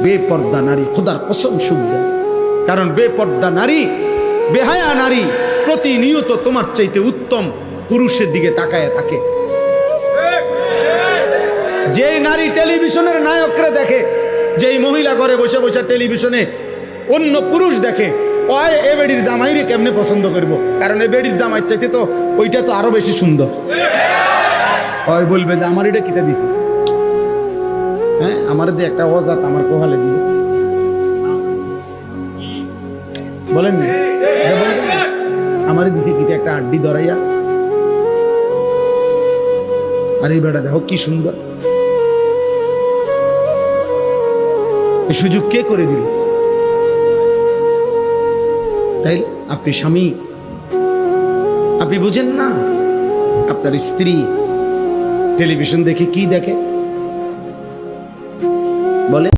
বেপর্দা নারী খোদার কসম সুখ দেয়। কারণ বেপর্দা নারী, বেহায়া নারী প্রতিনিয়ত তোমার চাইতে উত্তম পুরুষের দিকে তাকায় থাকে। যেই নারী টেলিভিশনের নায়করা দেখে, যেই মহিলা ঘরে বসে বসে টেলিভিশনে অন্য পুরুষ দেখে, ওই এ বেডির জামাইরে কেমনে পছন্দ করবো, কারণ এ বেডির জামাই চাইতে তো ওইটা তো আরো বেশি সুন্দর। ওই বলবে যে আমার এটা কিটা দিছে, হ্যাঁ আমার দিয়ে একটা অজাত আমার কোহালে দিল, বলেন আমার দিছে কিটা একটা আড্ডি ধরাইয়া, আর এই বেটা দেখো কি সুন্দর। এই সুযোগ কে করে দিল? তাই আপনি স্বামী, আপনি বুঝেন না আপনার স্ত্রী টেলিভিশন দেখে কি দেখে, বলে